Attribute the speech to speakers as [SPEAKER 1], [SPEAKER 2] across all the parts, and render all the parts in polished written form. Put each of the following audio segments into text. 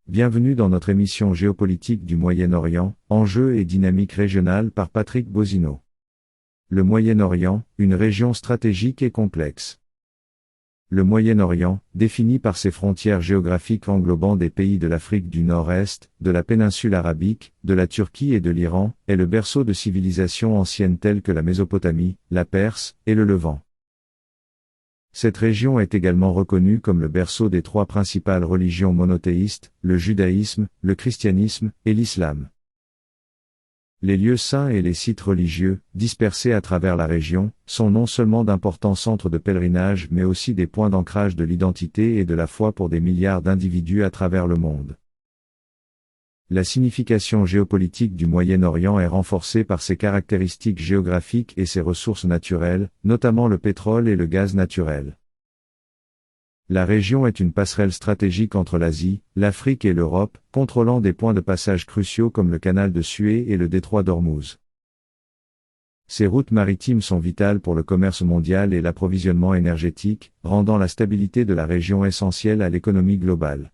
[SPEAKER 1] Bienvenue dans notre émission géopolitique du Moyen-Orient, enjeux et dynamique régionale par Patrick Bozino. Le Moyen-Orient, une région stratégique et complexe. Le Moyen-Orient, défini par ses frontières géographiques englobant des pays de l'Afrique du Nord-Est, de la péninsule arabique, de la Turquie et de l'Iran, est le berceau de civilisations anciennes telles que la Mésopotamie, la Perse, et le Levant. Cette région est également reconnue comme le berceau des trois principales religions monothéistes, le judaïsme, le christianisme, et l'islam. Les lieux saints et les sites religieux, dispersés à travers la région, sont non seulement d'importants centres de pèlerinage mais aussi des points d'ancrage de l'identité et de la foi pour des milliards d'individus à travers le monde. La signification géopolitique du Moyen-Orient est renforcée par ses caractéristiques géographiques et ses ressources naturelles, notamment le pétrole et le gaz naturel. La région est une passerelle stratégique entre l'Asie, l'Afrique et l'Europe, contrôlant des points de passage cruciaux comme le canal de Suez et le détroit d'Ormuz. Ces routes maritimes sont vitales pour le commerce mondial et l'approvisionnement énergétique, rendant la stabilité de la région essentielle à l'économie globale.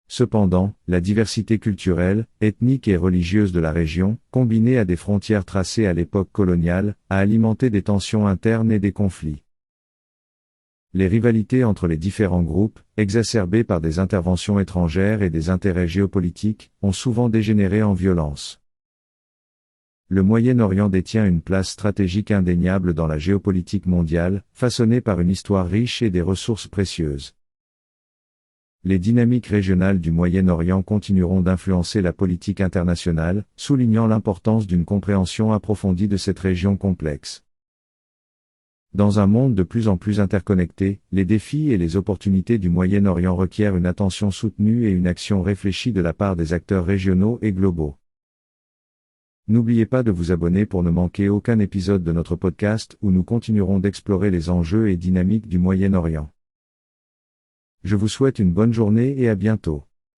[SPEAKER 1] Cependant, la diversité culturelle, ethnique et religieuse de la région, combinée à des frontières tracées à l'époque coloniale, a alimenté des tensions internes et des conflits. Les rivalités entre les différents groupes, exacerbées par des interventions étrangères et des intérêts géopolitiques, ont souvent dégénéré en violence. Le Moyen-Orient détient une place stratégique indéniable dans la géopolitique mondiale, façonnée par une histoire riche et des ressources précieuses. Les dynamiques régionales du Moyen-Orient continueront d'influencer la politique internationale, soulignant l'importance d'une compréhension approfondie de cette région complexe. Dans un monde de plus en plus interconnecté, les défis et les opportunités du Moyen-Orient requièrent une attention soutenue et une action réfléchie de la part des acteurs régionaux et globaux. N'oubliez pas de vous abonner pour ne manquer aucun épisode de notre podcast où nous continuerons d'explorer les enjeux et dynamiques du Moyen-Orient. Je vous souhaite une bonne journée et à bientôt.